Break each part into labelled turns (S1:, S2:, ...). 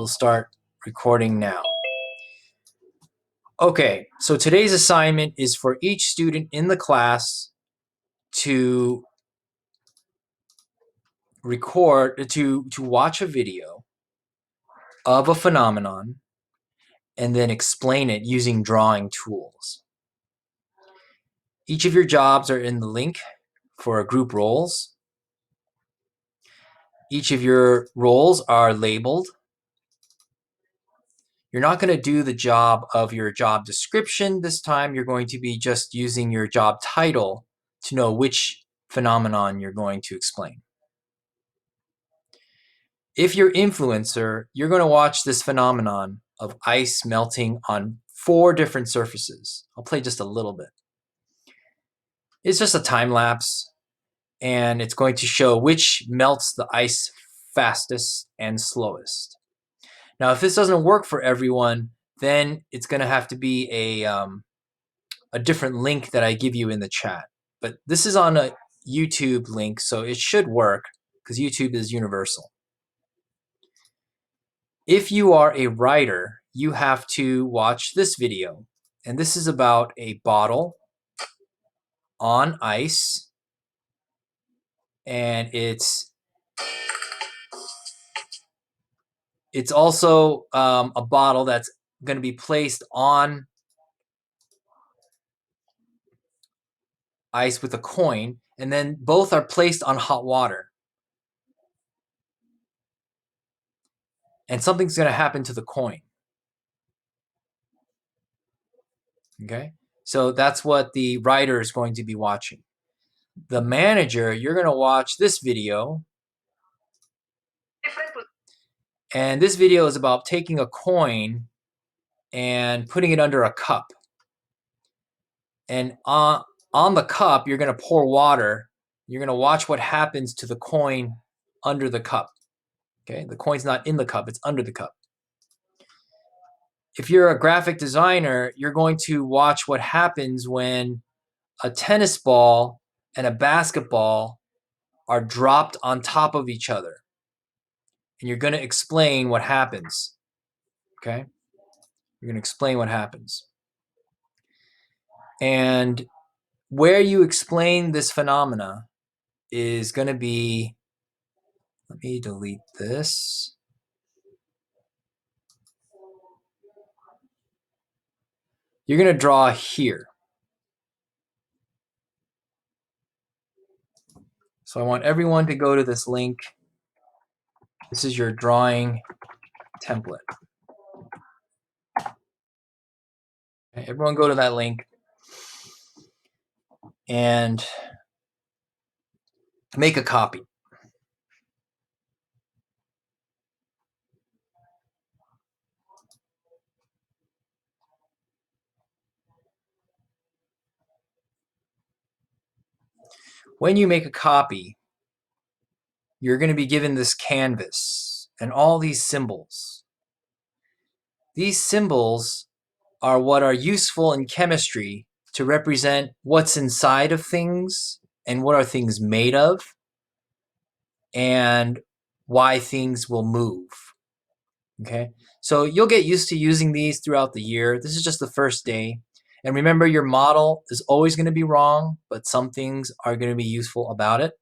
S1: We'll start recording now. Okay, so today's assignment is for each student in the class to watch a video of a phenomenon and then explain it using drawing tools. Each of your jobs are in the link for group roles. Each of your roles are labeled. You're not going to do the job of your job description this time. You're going to be just using your job title to know which phenomenon you're going to explain. If you're influencer, you're going to watch this phenomenon of ice melting on 4 different surfaces. I'll play just a little bit. It's just a time lapse, and it's going to show which melts the ice fastest and slowest. Now, if this doesn't work for everyone, then it's going to have to be a different link that I give you in the chat. But this is on a YouTube link, so it should work because YouTube is universal. If you are a writer, you have to watch this video. And this is about a bottle on ice. And it's also a bottle that's going to be placed on ice with a coin. And then both are placed on hot water. And something's going to happen to the coin. Okay? So that's what the writer is going to be watching. The manager, you're going to watch this video. And this video is about taking a coin and putting it under a cup. And on the cup, you're going to pour water. You're going to watch what happens to the coin under the cup. Okay, the coin's not in the cup, it's under the cup. If you're a graphic designer, you're going to watch what happens when a tennis ball and a basketball are dropped on top of each other. And you're going to explain what happens. Okay? You're going to explain what happens. And where you explain this phenomena is going to be, let me delete this. You're going to draw here. So I want everyone to go to this link. This is your drawing template. Okay, everyone go to that link and make a copy. When you make a copy, you're going to be given this canvas and all these symbols. These symbols are what are useful in chemistry to represent what's inside of things and what are things made of and why things will move. Okay, so you'll get used to using these throughout the year. This is just the first day. And remember, your model is always going to be wrong, but some things are going to be useful about it.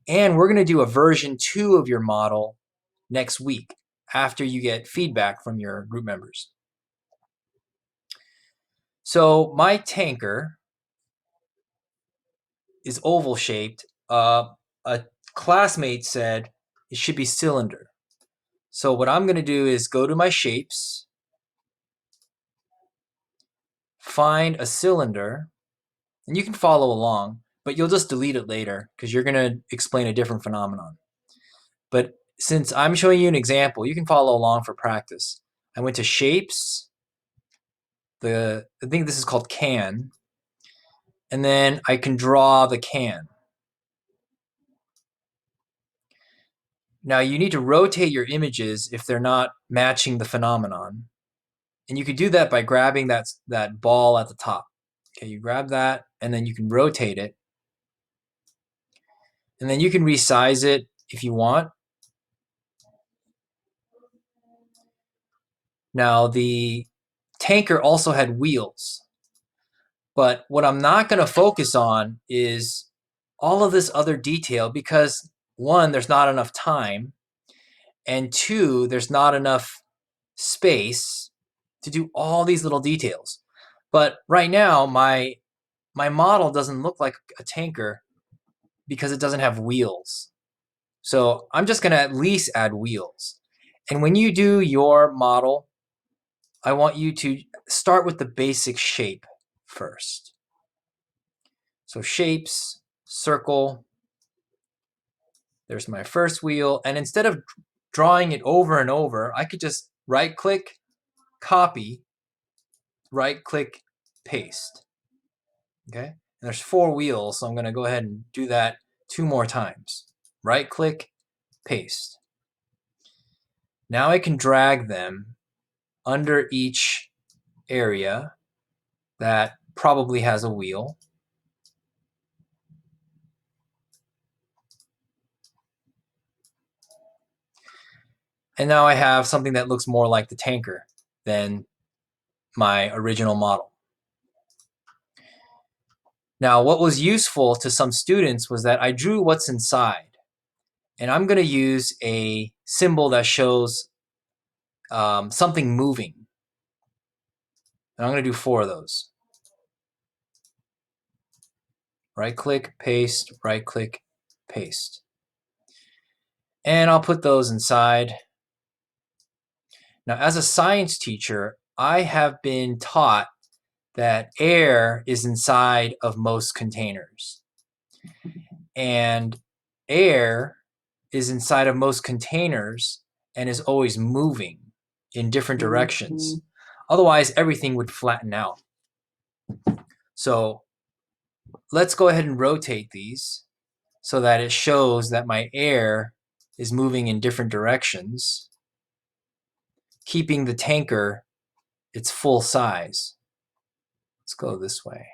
S1: And we're going to do a version 2 of your model next week after you get feedback from your group members. So my tanker is oval shaped. A classmate said it should be cylinder. So what I'm going to do is go to my shapes, find a cylinder, and you can follow along, but you'll just delete it later because you're going to explain a different phenomenon. But since I'm showing you an example, you can follow along for practice. I went to shapes. I think this is called can. And then I can draw the can. Now you need to rotate your images if they're not matching the phenomenon. And you can do that by grabbing that ball at the top. Okay, you grab that and then you can rotate it. And then you can resize it if you want. Now, the tanker also had wheels. But what I'm not going to focus on is all of this other detail because, one, there's not enough time, and two, there's not enough space to do all these little details. But right now, my model doesn't look like a tanker because it doesn't have wheels. So I'm just going to at least add wheels. And when you do your model, I want you to start with the basic shape first. So shapes, circle, there's my first wheel. And instead of drawing it over and over, I could just right-click, copy, right-click, paste. Okay? And there's 4 wheels, so I'm going to go ahead and do that 2 more times. Right-click, paste. Now I can drag them under each area that probably has a wheel. And now I have something that looks more like the tanker than my original model. Now, what was useful to some students was that I drew what's inside. And I'm going to use a symbol that shows something moving. And I'm going to do 4 of those. Right-click, paste, right-click, paste. And I'll put those inside. Now, as a science teacher, I have been taught that air is inside of most containers. And air is inside of most containers and is always moving in different directions. Otherwise, everything would flatten out. So let's go ahead and rotate these so that it shows that my air is moving in different directions, keeping the tanker its full size. Let's go this way.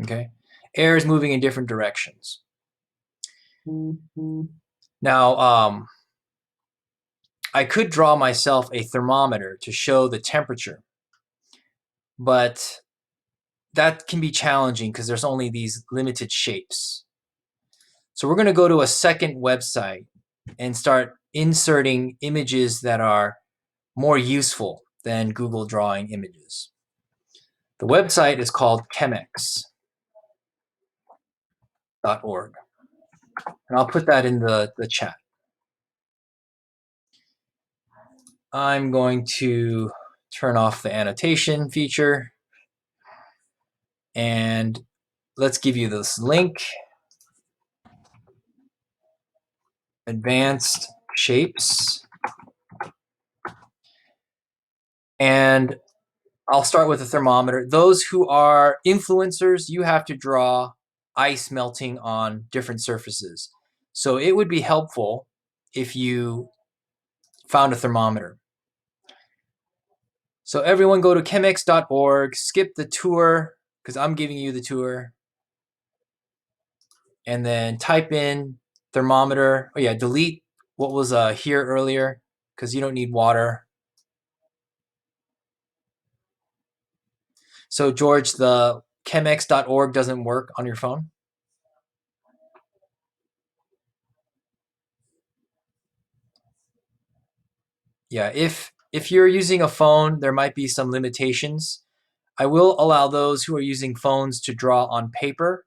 S1: Okay, air is moving in different directions. Now, I could draw myself a thermometer to show the temperature, but that can be challenging because there's only these limited shapes. So we're going to go to a second website and start inserting images that are more useful than Google drawing images. The website is called chemix.org. And I'll put that in the chat. I'm going to turn off the annotation feature. And let's give you this link. Advanced shapes. And I'll start with a thermometer. Those who are influencers, you have to draw ice melting on different surfaces. So it would be helpful if you found a thermometer. So everyone go to chemix.org, skip the tour, because I'm giving you the tour. And then type in thermometer. Oh yeah, delete what was here earlier, because you don't need water. So George, the chemix.org doesn't work on your phone? Yeah, if you're using a phone, there might be some limitations. I will allow those who are using phones to draw on paper.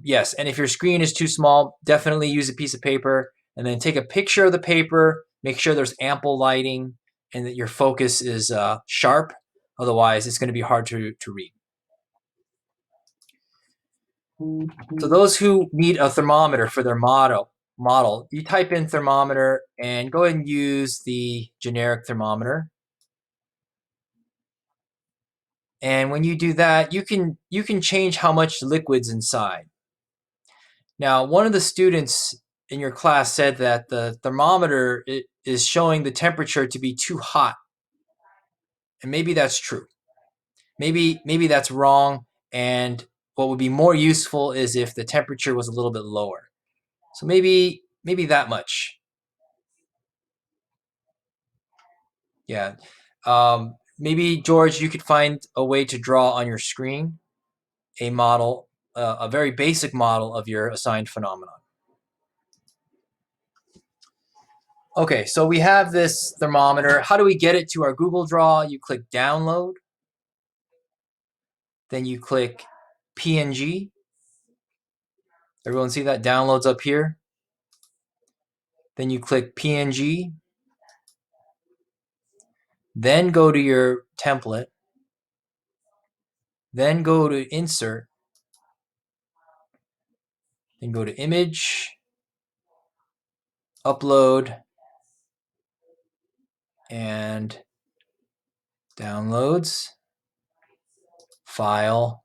S1: Yes, and if your screen is too small, definitely use a piece of paper and then take a picture of the paper, make sure there's ample lighting and that your focus is sharp. Otherwise, it's going to be hard to read. So those who need a thermometer for their model, you type in thermometer and go ahead and use the generic thermometer. And when you do that, you can change how much liquid's inside. Now, one of the students in your class said that the thermometer is showing the temperature to be too hot. And maybe that's true. Maybe that's wrong. And what would be more useful is if the temperature was a little bit lower. So maybe that much. Yeah. Maybe, George, you could find a way to draw on your screen a model, a very basic model of your assigned phenomenon. Okay, so we have this thermometer. How do we get it to our Google Draw? You click download, then you click PNG. Everyone see that? Downloads up here. Then you click PNG. Then go to your template. Then go to insert. Then go to image, upload, and downloads, file,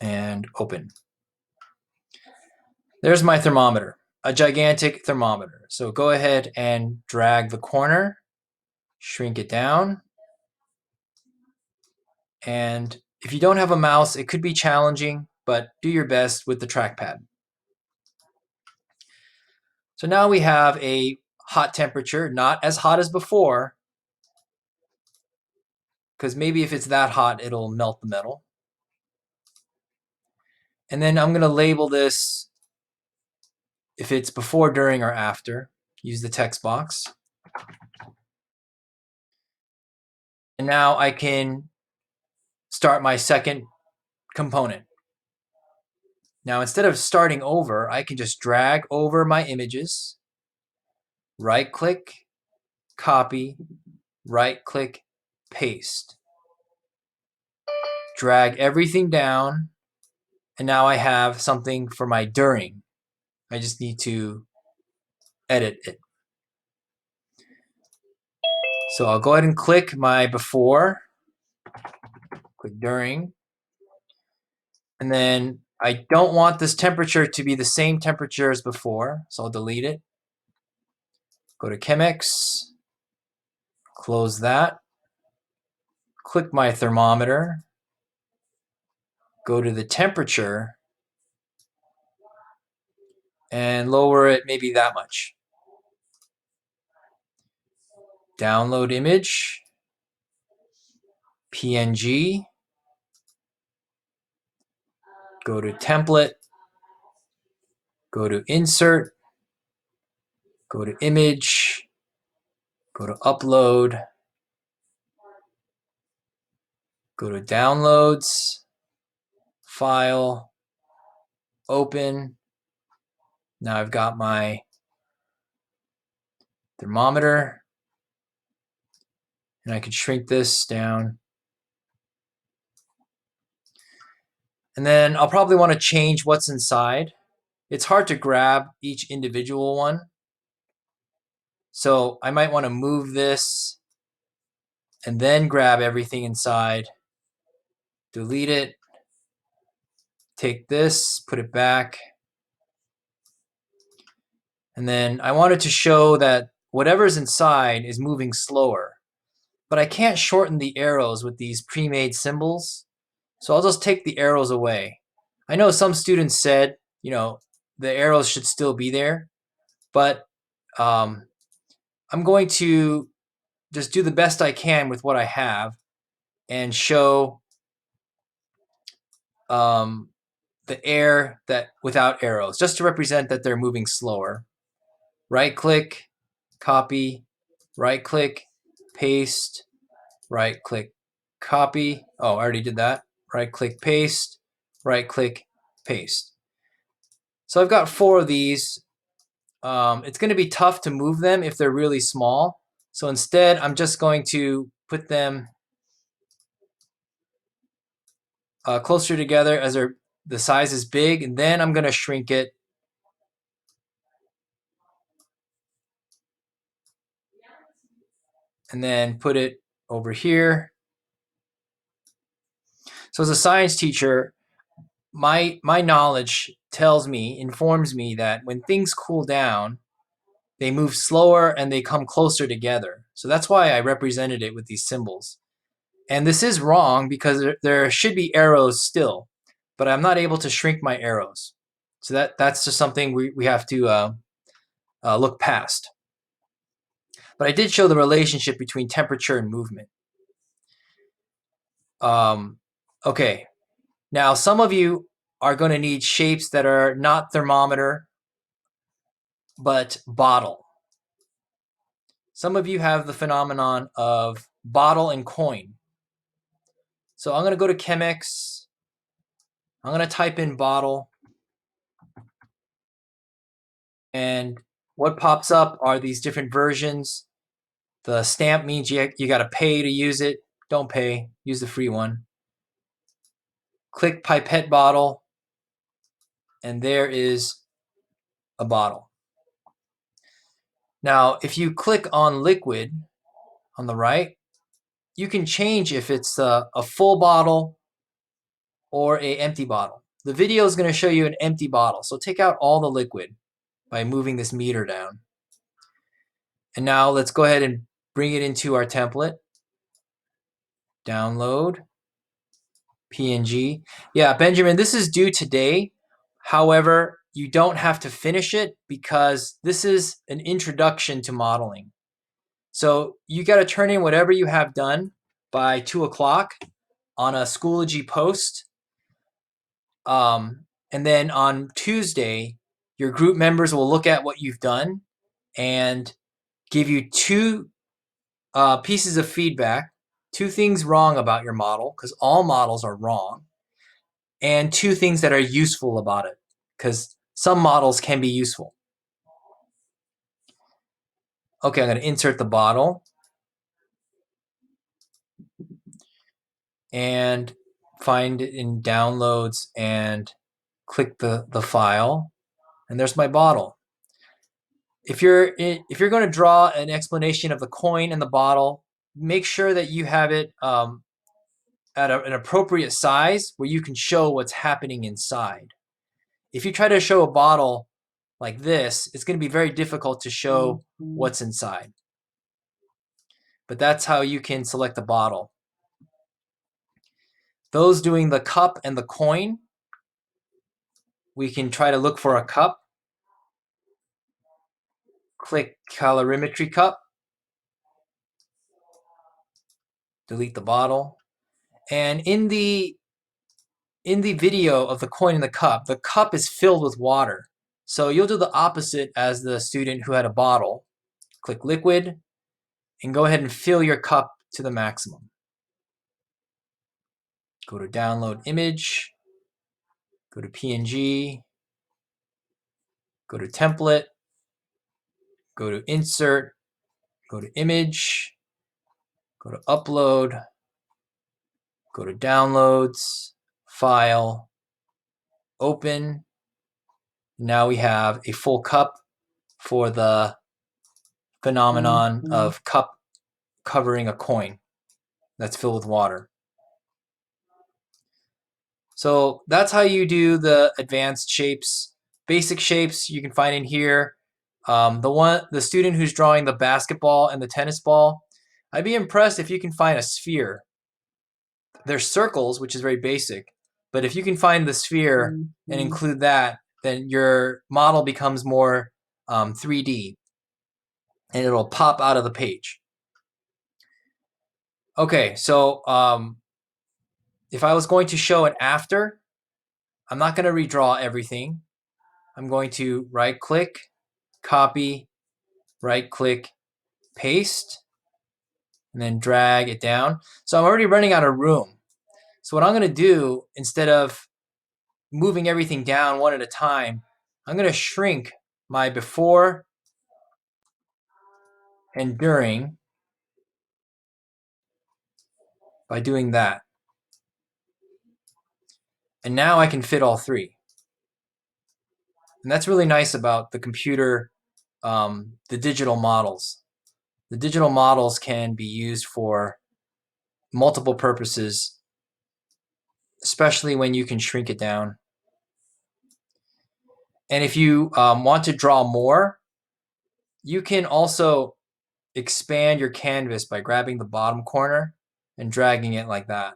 S1: and open. There's my thermometer, a gigantic thermometer. So go ahead and drag the corner, shrink it down. And if you don't have a mouse, it could be challenging, but do your best with the trackpad. So now we have a hot temperature, not as hot as before, because maybe if it's that hot, it'll melt the metal. And then I'm going to label this if it's before, during, or after. Use the text box. And now I can start my second component. Now, instead of starting over, I can just drag over my images, right-click, copy, right-click, paste. Drag everything down, and now I have something for my during. I just need to edit it. So I'll go ahead and click my before, click during, and then I don't want this temperature to be the same temperature as before, so I'll delete it. Go to chemix, close that, click my thermometer, go to the temperature, and lower it maybe that much. Download image, PNG, go to template, go to insert, go to image, go to upload, go to downloads, file, open. Now I've got my thermometer, and I can shrink this down. And then I'll probably want to change what's inside. It's hard to grab each individual one. So I might want to move this and then grab everything inside, delete it, take this, put it back. And then I wanted to show that whatever's inside is moving slower. But I can't shorten the arrows with these pre-made symbols. So I'll just take the arrows away. I know some students said, the arrows should still be there. But I'm going to just do the best I can with what I have and show the air that without arrows, just to represent that they're moving slower. Right-click, copy, right-click, paste, right-click, copy. Oh, I already did that. Right-click, paste, right-click, paste. So I've got 4 of these. It's going to be tough to move them if they're really small. So instead, I'm just going to put them closer together as the size is big, and then I'm going to shrink it. And then put it over here. So as a science teacher, my knowledge informs me that when things cool down, they move slower and they come closer together. So that's why I represented it with these symbols. And this is wrong because there should be arrows still. but I'm not able to shrink my arrows. So that's just something we have to look past. But I did show the relationship between temperature and movement. Okay, now some of you are going to need shapes that are not thermometer, but bottle. Some of you have the phenomenon of bottle and coin. So I'm going to go to chemix. I'm going to type in bottle. And what pops up are these different versions. The stamp means you got to pay to use it. Don't pay. Use the free one. Click pipette bottle. And there is a bottle. Now, if you click on liquid on the right, you can change if it's a full bottle or an empty bottle. The video is going to show you an empty bottle. So take out all the liquid by moving this meter down. And now let's go ahead and bring it into our template. Download. PNG. Yeah, Benjamin, this is due today. However, you don't have to finish it because this is an introduction to modeling. So you got to turn in whatever you have done by 2 o'clock on a Schoology post. And then on Tuesday, your group members will look at what you've done and give you 2 pieces of feedback, 2 things wrong about your model, because all models are wrong, and 2 things that are useful about it, because some models can be useful. Okay, I'm going to insert the bottle and find it in downloads and click the file, and there's my bottle. If you're going to draw an explanation of the coin and the bottle, make sure that you have it at an appropriate size where you can show what's happening inside. If you try to show a bottle like this, it's going to be very difficult to show what's inside. But that's how you can select the bottle. Those doing the cup and the coin, we can try to look for a cup. Click calorimetry cup. Delete the bottle. And in the video of the coin and the cup is filled with water. So you'll do the opposite as the student who had a bottle. Click liquid and go ahead and fill your cup to the maximum. Go to download image, go to PNG, go to template, go to insert, go to image, go to upload, go to downloads, file, open. Now we have a full cup for the phenomenon of cup covering a coin that's filled with water. So that's how you do the advanced shapes. Basic shapes you can find in here. The student who's drawing the basketball and the tennis ball, I'd be impressed if you can find a sphere. There's circles, which is very basic, but if you can find the sphere and include that, then your model becomes more 3D, and it'll pop out of the page. Okay, so if I was going to show an after, I'm not going to redraw everything. I'm going to right-click, copy, right-click, paste, and then drag it down. So I'm already running out of room. So what I'm going to do, instead of moving everything down one at a time, I'm going to shrink my before and during by doing that. And now I can fit all 3. And that's really nice about the computer, the digital models. The digital models can be used for multiple purposes, especially when you can shrink it down. And if you want to draw more, you can also expand your canvas by grabbing the bottom corner and dragging it like that.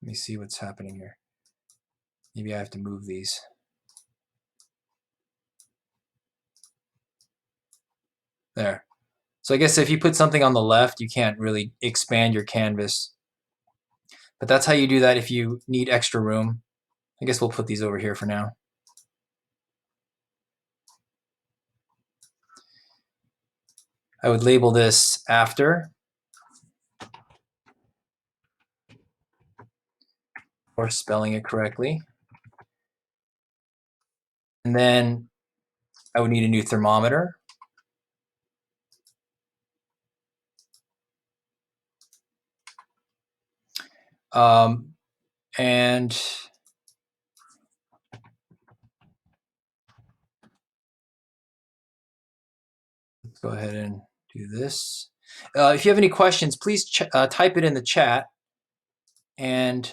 S1: Let me see what's happening here. Maybe I have to move these. There. So I guess if you put something on the left, you can't really expand your canvas. But that's how you do that if you need extra room. I guess we'll put these over here for now. I would label this after, or spelling it correctly. And then I would need a new thermometer. And let's go ahead and do this. If you have any questions, please type it in the chat, and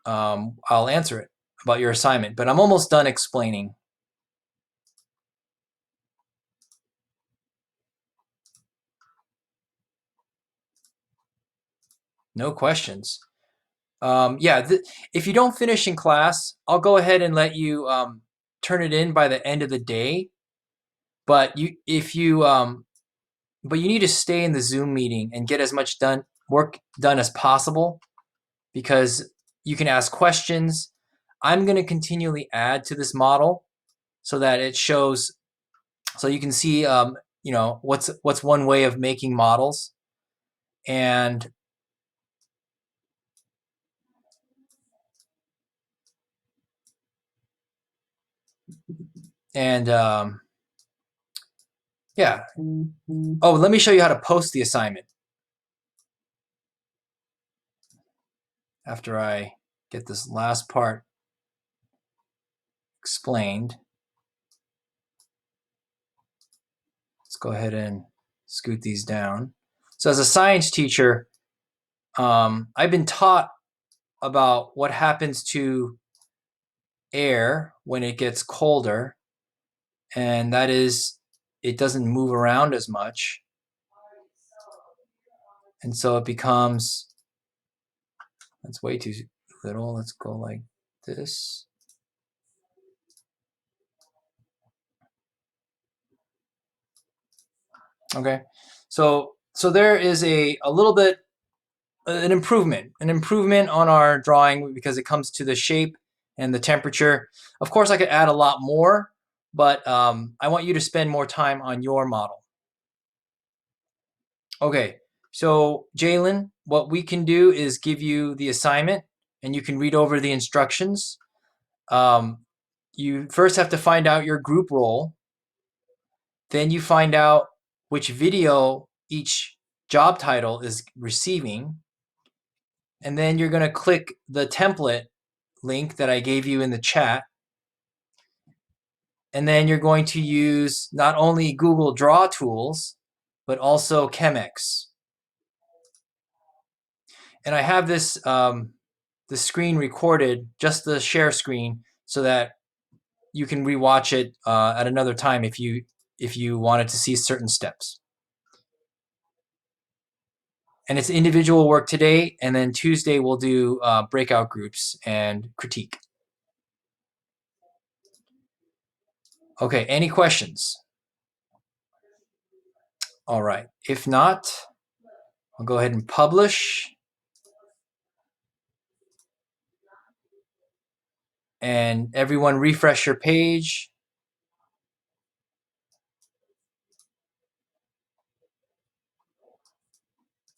S1: I'll answer it about your assignment. But I'm almost done explaining. No questions. Yeah, if you don't finish in class, I'll go ahead and let you turn it in by the end of the day. But you need to stay in the Zoom meeting and get as much work done as possible, because you can ask questions. I'm going to continually add to this model so that it shows, so you can see, what's one way of making models, and yeah. Oh, let me show you how to post the assignment after I get this last part explained. Let's go ahead and scoot these down. So as a science teacher, I've been taught about what happens to air when it gets colder, and that is it doesn't move around as much, and so it becomes, that's way too little. Let's go like this. Okay, so there is a little bit an improvement on our drawing, because it comes to the shape and the temperature. Of course, I could add a lot more, but I want you to spend more time on your model. Okay, so Jalen, what we can do is give you the assignment, and you can read over the instructions. You first have to find out your group role. Then you find out which video each job title is receiving. And then you're going to click the template link that I gave you in the chat. And then you're going to use not only Google Draw tools, but also chemix. And I have this the screen recorded, just the share screen, so that you can rewatch it at another time if you wanted to see certain steps. And it's individual work today, and then Tuesday we'll do breakout groups and critique. Okay, any questions? All right, if not, I'll go ahead and publish. And everyone refresh your page.